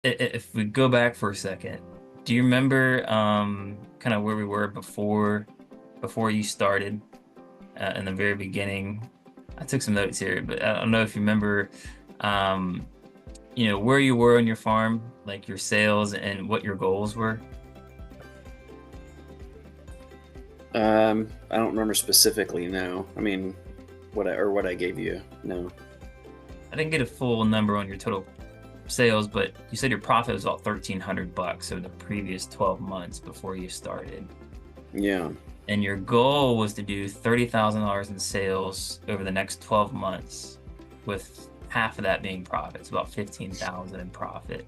if we go back for a second, do you remember kind of where we were before you started in the very beginning? I took some notes here, but I don't know if you remember um, where you were on your farm, like your sales and what your goals were. I don't remember specifically. No, I mean, what I gave you. No. I didn't get a full number on your total sales, but you said your profit was about $1,300 over the previous 12 months before you started. Yeah. And your goal was to do $30,000 in sales over the next 12 months, with half of that being profits, about 15,000 in profit.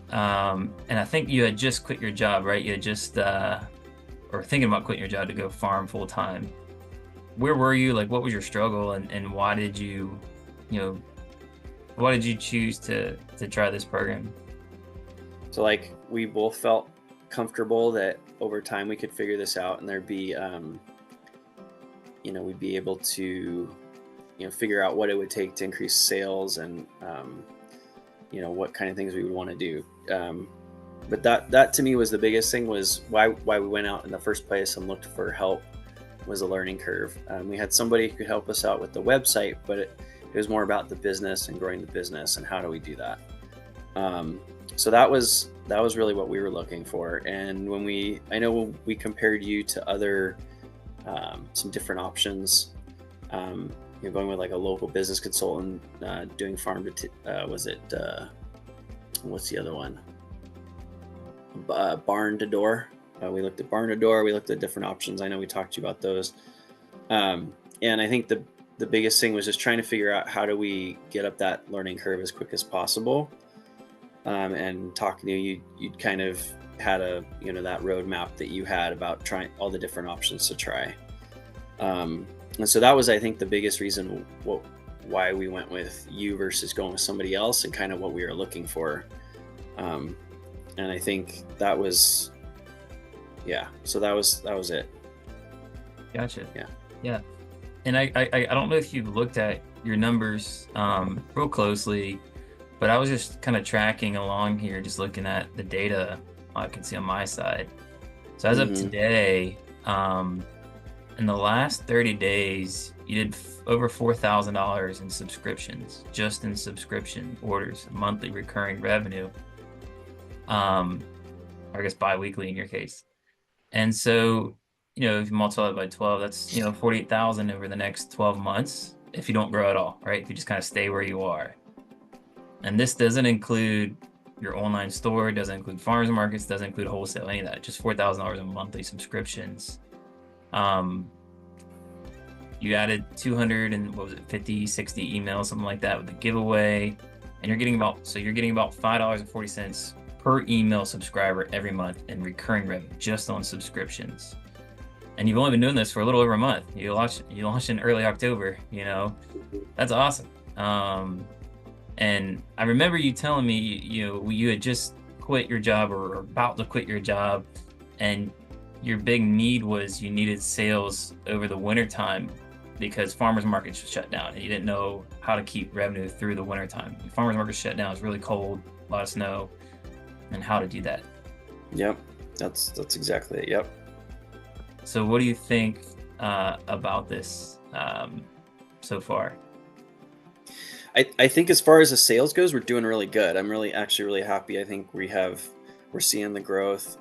And I think you had just quit your job, right? You had just or thinking about quitting your job to go farm full time. Where were you? Like, what was your struggle, and why did you know, why did you choose to try this program? So like we both felt comfortable that over time we could figure this out, and there'd be, we'd be able to, figure out what it would take to increase sales and, what kind of things we would want to do. But that to me was the biggest thing, was why we went out in the first place and looked for help, was a learning curve. We had somebody who could help us out with the website, but it was more about the business and growing the business and how do we do that. So that was really what we were looking for. And I know when we compared you to other, some different options, going with like a local business consultant, doing was it what's the other one? Barn to door. We looked at barn to door. We looked at different options. I know we talked to you about those. And I think the biggest thing was just trying to figure out how do we get up that learning curve as quick as possible. And talking to you, you'd kind of had that roadmap that you had about trying all the different options to try. And so that was, I think, the biggest reason why we went with you versus going with somebody else, and kind of what we were looking for. And I think that was, yeah. So that was it. Gotcha. Yeah. Yeah. And I don't know if you've looked at your numbers real closely, but I was just kind of tracking along here, just looking at the data I can see on my side. So as of Mm-hmm. today, in the last 30 days, you did over $4,000 in subscriptions, just in subscription orders, monthly recurring revenue, or I guess biweekly in your case. And so, if you multiply it by 12, that's, 48,000 over the next 12 months if you don't grow at all, right? If you just kind of stay where you are. And this doesn't include your online store, doesn't include farmers markets, doesn't include wholesale, any of that, just $4,000 in monthly subscriptions. You added 200 and what was it, 50, 60 emails, something like that with the giveaway. And you're getting about $5.40 per email subscriber every month in recurring revenue just on subscriptions. And you've only been doing this for a little over a month. You launched in early October, that's awesome. And I remember you telling me, you had just quit your job or about to quit your job, and your big need was you needed sales over the winter time because farmers markets shut down and you didn't know how to keep revenue through the winter time. Farmers markets shut down, it's really cold, a lot of snow, and how to do that. Yep. That's exactly it. Yep. So what do you think about this so far? I think as far as the sales goes, we're doing really good. I'm actually really happy. I think we're seeing the growth.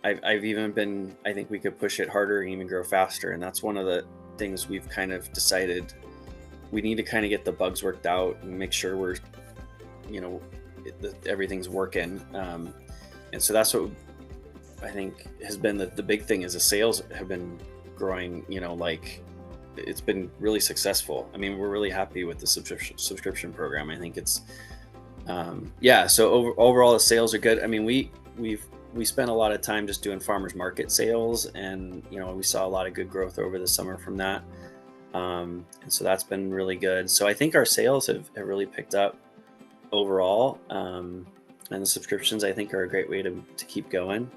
I've even been, I think we could push it harder and even grow faster. And that's one of the things we've kind of decided we need to kind of get the bugs worked out and make sure we're, everything's working. And so that's what I think has been the big thing, is the sales have been growing, like it's been really successful. I mean, we're really happy with the subscription program. I think it's, yeah. So overall the sales are good. I mean, we spent a lot of time just doing farmers market sales, and we saw a lot of good growth over the summer from that. And so that's been really good. So I think our sales have really picked up overall. And the subscriptions, I think, are a great way to keep going.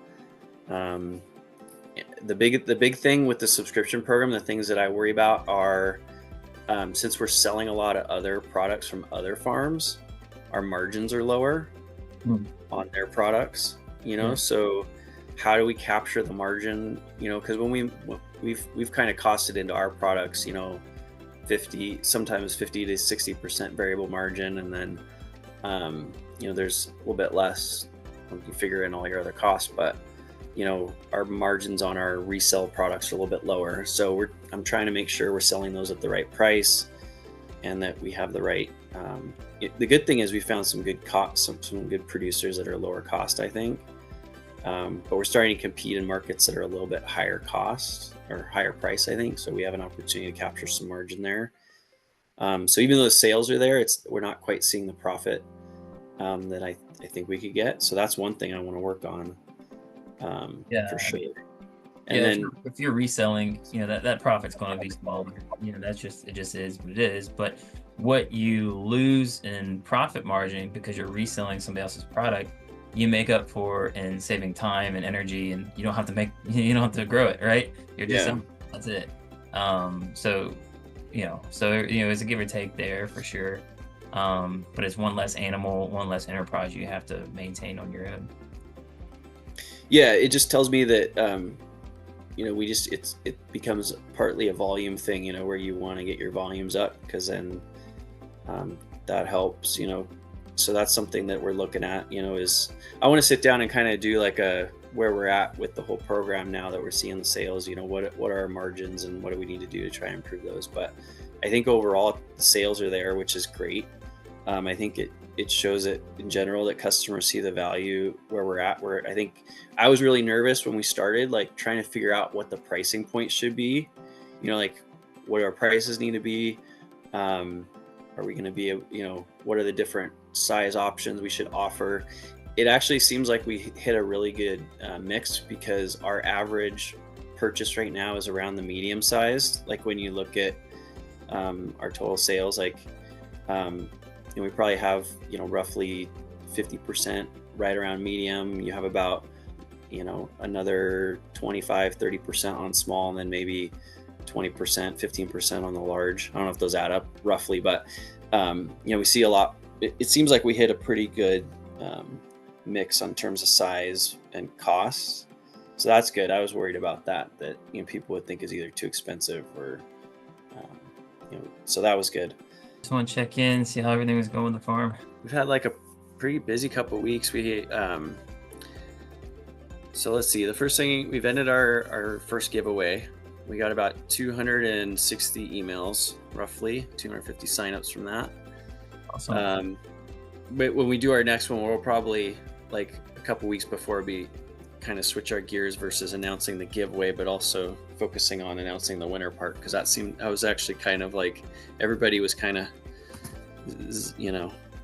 The big thing with the subscription program, the things that I worry about are, since we're selling a lot of other products from other farms, our margins are lower Mm. on their products, Yeah. so how do we capture the margin, because when we've kind of costed into our products, 50, sometimes 50 to 60% variable margin, and then there's a little bit less when you figure in all your other costs, but our margins on our resell products are a little bit lower. So I'm trying to make sure we're selling those at the right price and that we have the right. The good thing is we found some good some good producers that are lower cost, I think. But we're starting to compete in markets that are a little bit higher cost or higher price, I think. So we have an opportunity to capture some margin there. So even though the sales are there, we're not quite seeing the profit that I think we could get. So that's one thing I want to work on, for Yeah. I sure. mean, And yeah, then, if you're reselling, that profit's going to be smaller. It just is what it is. But what you lose in profit margin because you're reselling somebody else's product, you make up for in saving time and energy, and you don't have to you don't have to grow it, right? You're just yeah, selling. That's it. So it's a give or take there for sure. But it's one less animal, one less enterprise you have to maintain on your own. yeah, it just tells me that, it becomes partly a volume thing, where you want to get your volumes up because then, that helps, so that's something that we're looking at, is I want to sit down and kind of do like a where we're at with the whole program now that we're seeing the sales, what are our margins and what do we need to do to try and improve those. But I think overall the sales are there, which is great. I think it shows it in general that customers see the value where we're at. Where I think I was really nervous when we started, like trying to figure out what the pricing point should be, like what our prices need to be. Are we going to be, what are the different size options we should offer? It actually seems like we hit a really good mix because our average purchase right now is around the medium sized. Like when you look at our total sales, like we probably have roughly 50% right around medium. You have about another 25-30% on small, and then maybe 20%, 15% on the large. I don't know if those add up roughly, but we see a lot. It seems like we hit a pretty good mix on terms of size and costs, so that's good. I was worried about that people would think is either too expensive or so that was good. Just want to check in, see how everything was going with the farm. We've had like a pretty busy couple of weeks. So let's see. The first thing, we've ended our first giveaway. We got about 260 emails, roughly 250 signups from that. Awesome. But when we do our next one, we'll probably like a couple weeks before be kind of switch our gears versus announcing the giveaway, but also focusing on announcing the winner part, because I was actually kind of like everybody was kind of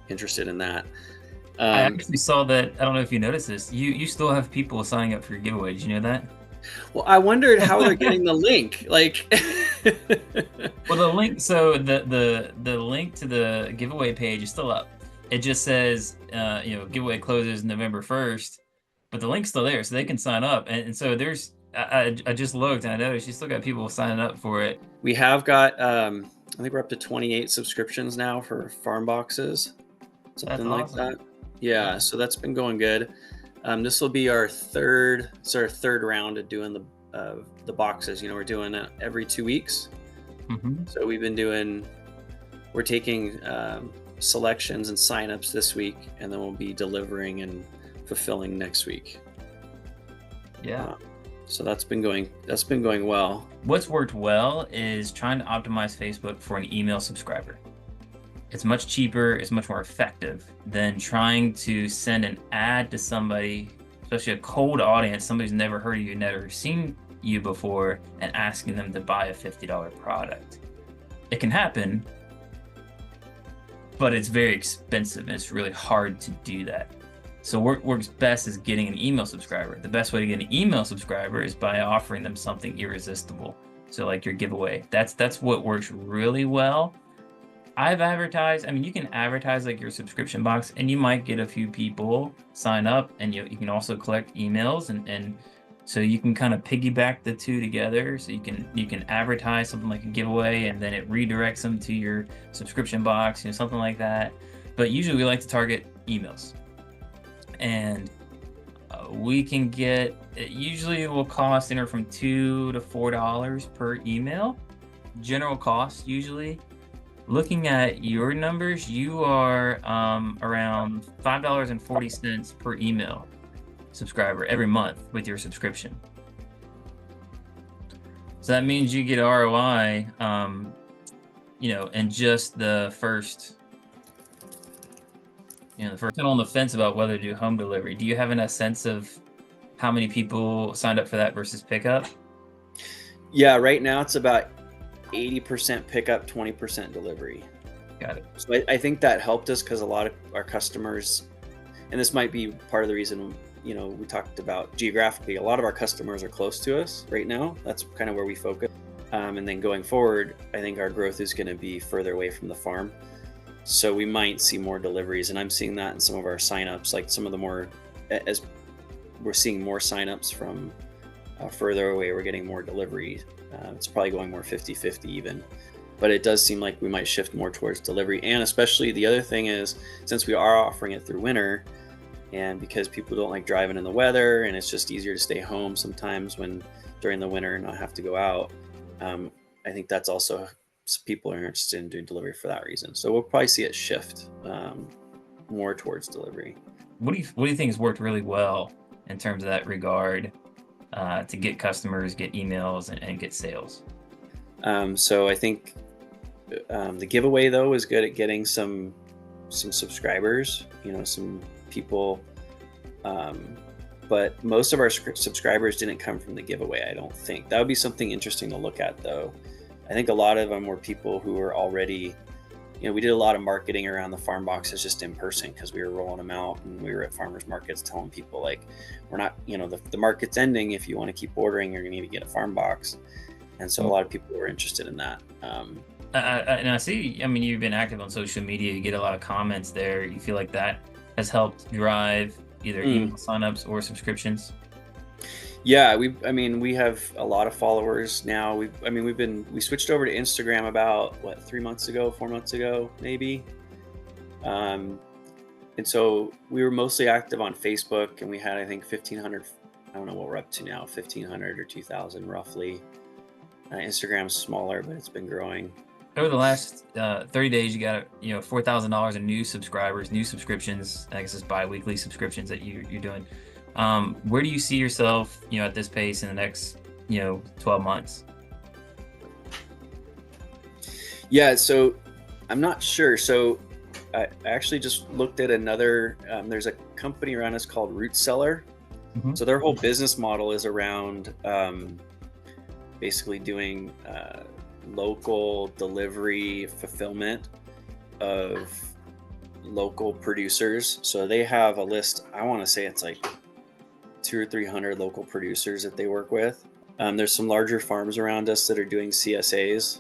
interested in that. I actually saw that. I don't know if you noticed this. You still have people signing up for your giveaway. Did you know that? Well, I wondered how they're getting the link. Like, well, the link. So the link to the giveaway page is still up. It just says giveaway closes November 1st, but the link's still there, so they can sign up. And so there's. I just looked and I noticed you still got people signing up for it. We have got. I think we're up to 28 subscriptions now for farm boxes, something like awesome. that. Yeah, so that's been going good. This will be our third round of doing the boxes. We're doing it every 2 weeks. Mm-hmm. So we're taking selections and signups this week, and then we'll be delivering and fulfilling next week. Yeah. So that's been going well. What's worked well is trying to optimize Facebook for an email subscriber. It's much cheaper, it's much more effective than trying to send an ad to somebody, especially a cold audience, somebody who's never heard of you, never seen you before, and asking them to buy a $50 product. It can happen, but it's very expensive and it's really hard to do that. So what works best is getting an email subscriber. The best way to get an email subscriber is by offering them something irresistible. So like your giveaway, that's what works really well. I've advertised, you can advertise like your subscription box and you might get a few people sign up, and you can also collect emails, and so you can kind of piggyback the two together. So you can advertise something like a giveaway and then it redirects them to your subscription box, something like that. but usually we like to target emails. And we can get, it usually will cost anywhere from $2 to $4 per email. General cost usually. Looking at your numbers, you are around $5.40 per email subscriber every month with your subscription. So that means you get ROI, in just the first, the first on the fence about whether to do home delivery. Do you have a sense of how many people signed up for that versus pickup? Yeah, right now it's about 80% pickup, 20% delivery. Got it. So I think that helped us because a lot of our customers, and this might be part of the reason, we talked about geographically, a lot of our customers are close to us right now. That's kind of where we focus. And then going forward, I think our growth is going to be further away from the farm. So we might see more deliveries. And I'm seeing that in some of our signups, like some of the more, as we're seeing more signups from further away, we're getting more delivery. It's probably going more 50-50 even. But it does seem like we might shift more towards delivery. And especially the other thing is, since we are offering it through winter, and because people don't like driving in the weather, and it's just easier to stay home sometimes during the winter and not have to go out, I think that's also, people are interested in doing delivery for that reason. So we'll probably see it shift more towards delivery. What do you think has worked really well in terms of that regard to get customers, get emails, and get sales? So I think the giveaway though is good at getting some subscribers, some people, but most of our subscribers didn't come from the giveaway. I don't think. That would be something interesting to look at though. I think a lot of them were people who were already, we did a lot of marketing around the farm boxes just in person because we were rolling them out, and we were at farmers markets telling people like, we're not, the market's ending. If you want to keep ordering, you're going to need to get a farm box. And so a lot of people were interested in that. And I see, you've been active on social media. You get a lot of comments there. You feel like that has helped drive either email signups or subscriptions? Yeah, we have a lot of followers now. We switched over to Instagram about 4 months ago, maybe. And so we were mostly active on Facebook, and we had, I think, 1,500. I don't know what we're up to now, 1,500 or 2,000 roughly. Instagram's smaller, but it's been growing. Over the last 30 days, you got $4,000 in new subscribers, new subscriptions. I guess it's bi-weekly subscriptions that you're doing. Where do you see yourself, at this pace in the next, 12 months? Yeah, so I'm not sure. So I actually just looked at another. There's a company around us called Root Cellar. Mm-hmm. So their whole business model is around basically doing local delivery fulfillment of local producers. So they have a list, I want to say it's like 200 or 300 local producers that they work with. There's some larger farms around us that are doing CSAs,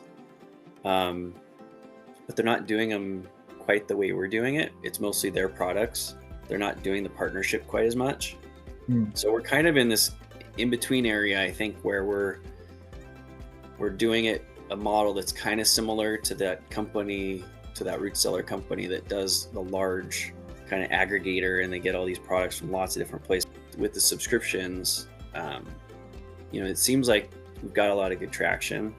but they're not doing them quite the way we're doing it. It's mostly their products. They're not doing the partnership quite as much. So we're kind of in this in-between area, I think, where we're doing it a model that's kind of similar to that company, to that Root Cellar company that does the large kind of aggregator, and they get all these products from lots of different places. With the subscriptions, it seems like we've got a lot of good traction,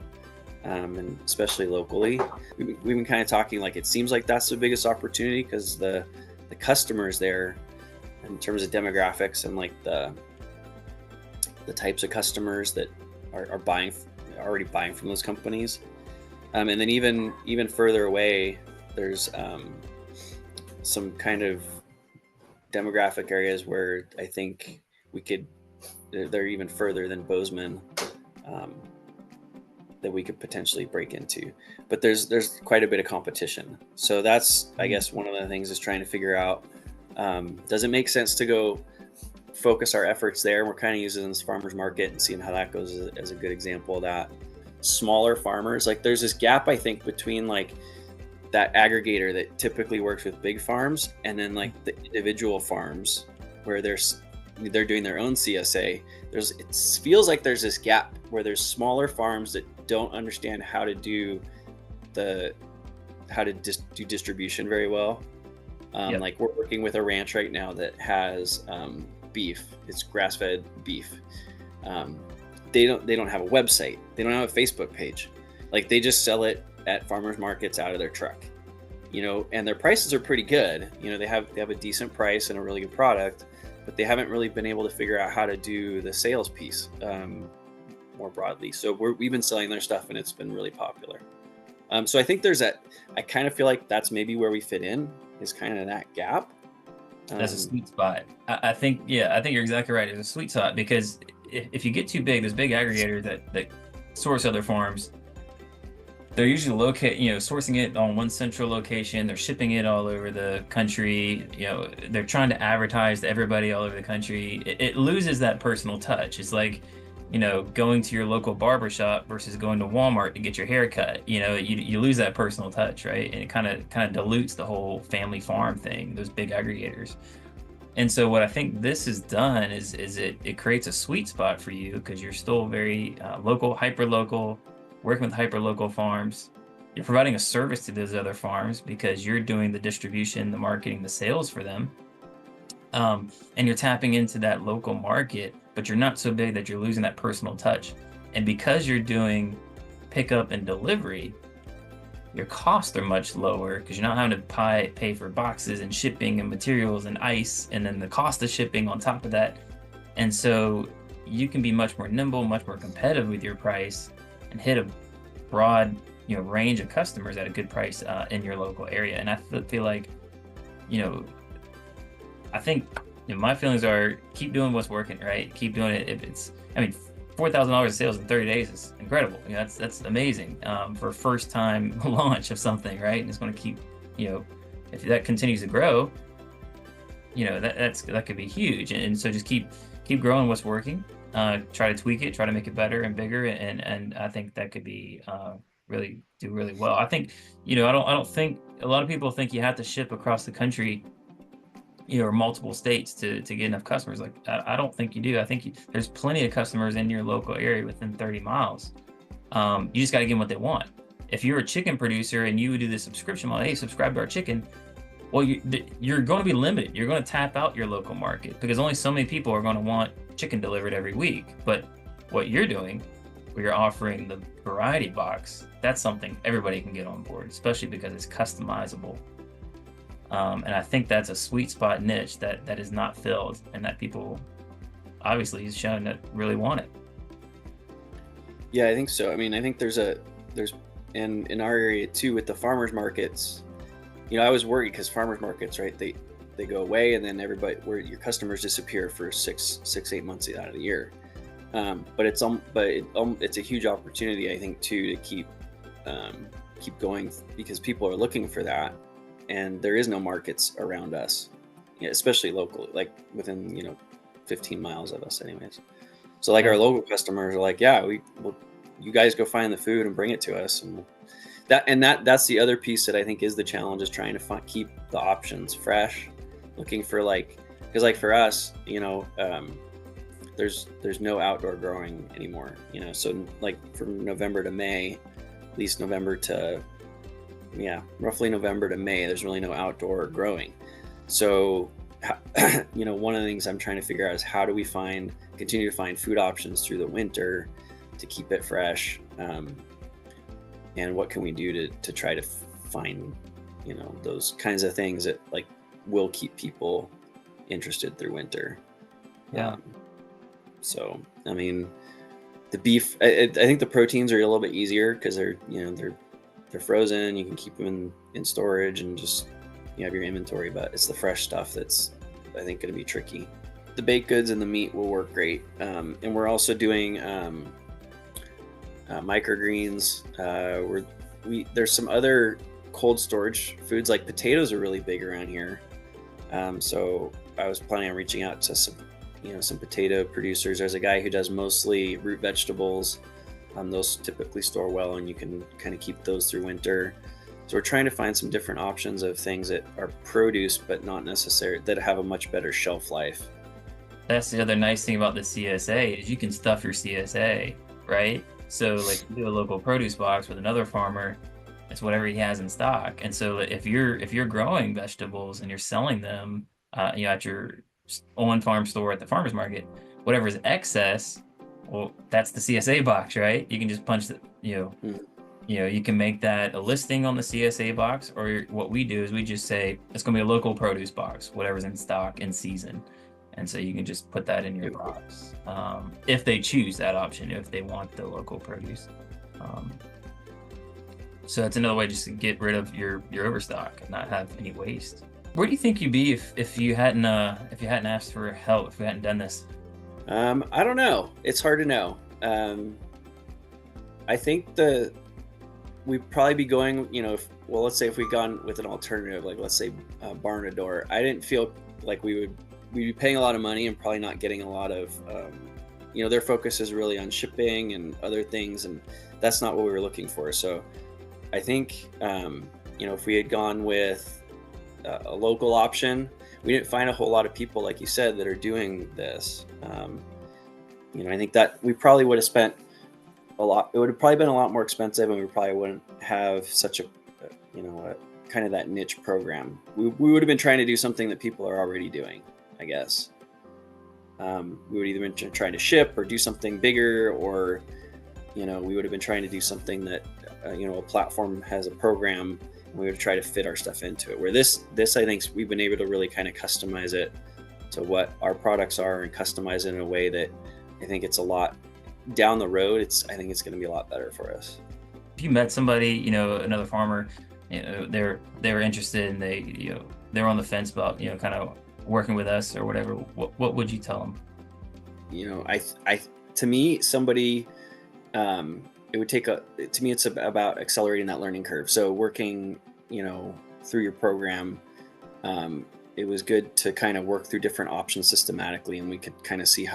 and especially locally. We've been kind of talking like it seems like that's the biggest opportunity because the customers there, in terms of demographics and like the types of customers that are already buying from those companies, and then even further away, there's some kind of demographic areas where I think they're even further than Bozeman, that we could potentially break into. But there's quite a bit of competition. So that's, I guess, one of the things is trying to figure out, does it make sense to go focus our efforts there? We're kind of using this farmers market and seeing how that goes as a good example of that. Smaller farmers, like there's this gap, I think, between like that aggregator that typically works with big farms and then like the individual farms where they're doing their own CSA. It feels like there's this gap where there's smaller farms that don't understand how to do distribution very well, Yep. Like we're working with a ranch right now that has beef. It's grass-fed beef. Um, they don't have a website. They don't have a Facebook page. Like they just sell it at farmers markets out of their truck. And their prices are pretty good. They have a decent price and a really good product, but they haven't really been able to figure out how to do the sales piece more broadly. So we've been selling their stuff, and it's been really popular. So I think there's that. I kind of feel like that's maybe where we fit in, is kind of that gap. That's a Um, sweet spot. I think, yeah, I think you're exactly right. It's a sweet spot because if you get too big, there's big aggregators that source other farms. They're usually sourcing it on one central location. They're shipping it all over the country. They're trying to advertise to everybody all over the country. It loses that personal touch. It's like, going to your local barber shop versus going to Walmart to get your hair cut. You lose that personal touch, right? And it kind of dilutes the whole family farm thing, those big aggregators. And so what I think this has done is it creates a sweet spot for you because you're still very local, hyper local, working with hyper local farms. You're providing a service to those other farms because you're doing the distribution, the marketing, the sales for them. And you're tapping into that local market, but you're not so big that you're losing that personal touch. And because you're doing pickup and delivery, your costs are much lower because you're not having to pay for boxes and shipping and materials and ice, and then the cost of shipping on top of that. And so you can be much more nimble, much more competitive with your price and hit a broad, range of customers at a good price in your local area. And I feel like, you know, I think my feelings are keep doing what's working, right? Keep doing it. If it's, I mean, $4,000 of sales in 30 days is incredible. That's amazing for a first time launch of something, right? And it's going to keep, if that continues to grow, that could be huge. And so just keep growing what's working. Try to tweak it, try to make it better and bigger, and I think that could be really do really well. I think I don't think a lot of people think you have to ship across the country, or multiple states to get enough customers. Like I don't think you do. I think there's plenty of customers in your local area within 30 miles. You just got to give them what they want. If you're a chicken producer and you would do the subscription model, hey, subscribe to our chicken. Well, you're going to be limited. You're going to tap out your local market because only so many people are going to want chicken delivered every week. But what you're doing, where you're offering the variety box, that's something everybody can get on board, especially because it's customizable. And I think that's a sweet spot niche that is not filled, and that people obviously has shown that really want it. Yeah, I think so. I mean, I think there's in our area too with the farmers markets. I was worried because farmers markets, right? They go away, and then where your customers disappear for 8 months out of the year. But it's a huge opportunity, I think, too, to keep going because people are looking for that, and there is no markets around us, especially locally, like within 15 miles of us, anyways. So like our local customers are like, yeah, you guys go find the food and bring it to us, and that's the other piece that I think is the challenge, is trying to keep the options fresh, looking for because for us, there's no outdoor growing anymore, so like from November to May, at least roughly November to May, there's really no outdoor growing. So one of the things I'm trying to figure out is how do we continue to find food options through the winter to keep it fresh, and what can we do to try to find those kinds of things that will keep people interested through winter. Yeah. So I mean, the beef, I think the proteins are a little bit easier because they're frozen. You can keep them in storage and just you have your inventory. But it's the fresh stuff that's, I think, going to be tricky. The baked goods and the meat will work great, and we're also doing microgreens. There's some other cold storage foods, like potatoes are really big around here. So I was planning on reaching out to some potato producers. There's a guy who does mostly root vegetables. Those typically store well, and you can kind of keep those through winter. So we're trying to find some different options of things that are produce, but not necessary, that have a much better shelf life. That's the other nice thing about the CSA is you can stuff your CSA, right? So like you do a local produce box with another farmer, It's whatever he has in stock. And so if you're growing vegetables and you're selling them, at your on-farm store at the farmer's market, whatever is excess, well, that's the CSA box, right? You can just punch the, Mm. you can make that a listing on the CSA box, or what we do is we just say it's going to be a local produce box, whatever's in stock in season. And so you can just put that in your Yep. box, if they choose that option, if they want the local produce. Um, so that's another way just to get rid of your overstock and not have any waste. Where do you think you'd be if you hadn't asked for help, if we hadn't done this? I don't know. It's hard to know. I think we'd probably be going, well, let's say if we'd gone with an alternative, like let's say barn to door. I didn't feel like we'd be paying a lot of money and probably not getting a lot of, their focus is really on shipping and other things, and that's not what we were looking for. So I think, if we had gone with a local option, we didn't find a whole lot of people, like you said, that are doing this. I think that we probably would have spent a lot. It would have probably been a lot more expensive, and we probably wouldn't have such a kind of that niche program. We would have been trying to do something that people are already doing, I guess. We would either been trying to ship or do something bigger, or we would have been trying to do something that a platform has a program, and we would try to fit our stuff into it. Where this I think we've been able to really kind of customize it to what our products are, and customize it in a way that I think it's a lot down the road. I think it's going to be a lot better for us. If you met somebody, another farmer, they were interested, and they're on the fence about, kind of working with us or whatever, what would you tell them? I to me, somebody, it would take to me, it's about accelerating that learning curve. So working, through your program, it was good to kind of work through different options systematically, and we could kind of see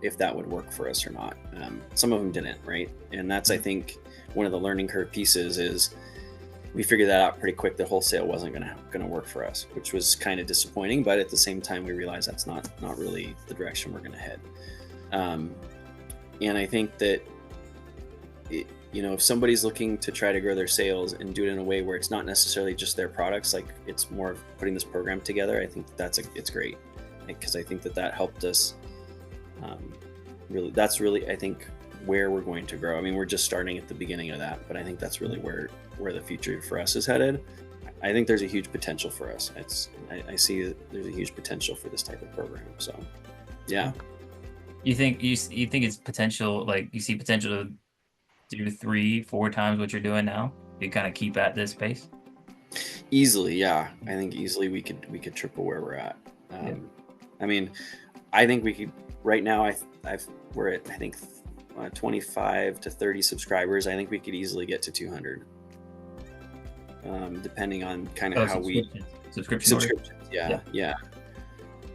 if that would work for us or not. Some of them didn't, right? And that's, I think, one of the learning curve pieces is we figured that out pretty quick, that wholesale wasn't gonna work for us, which was kind of disappointing. But at the same time, we realized that's not really the direction we're gonna head. And I think that if somebody's looking to try to grow their sales and do it in a way where it's not necessarily just their products, like it's more of putting this program together, I think it's great, because I think that helped us. That's really, I think, where we're going to grow. I mean, we're just starting at the beginning of that, but I think that's really where the future for us is headed. I think there's a huge potential for us. I see that there's a huge potential for this type of program. So, yeah. You think it's potential, like you see potential to do 3-4 times what you're doing now? You kind of keep at this pace? Easily, yeah. I think easily we could triple where we're at. Yeah. I mean, I think we could right now. We're at, I think, 25 to 30 subscribers. I think we could easily get to 200, depending on kind of how we subscriptions. Yeah.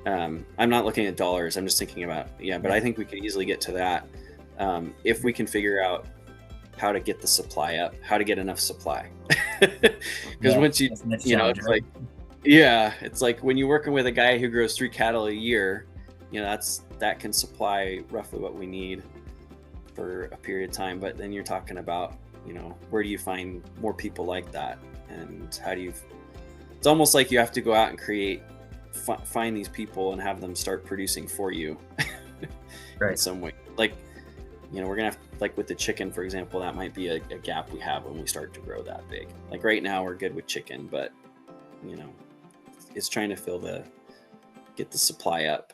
I'm not looking at dollars. I'm just thinking about, but I think we could easily get to that, if we can figure out how to get the supply up, how to get enough supply. Because once it's like, it's like when you're working with a guy who grows 3 cattle a year, that can supply roughly what we need for a period of time. But then you're talking about, where do you find more people like that, and how do you? It's almost like you have to go out and find these people and have them start producing for you, right? In some way, like. We're gonna have, like with the chicken, for example, that might be a gap we have when we start to grow that big. Like right now, we're good with chicken, but it's trying to get the supply up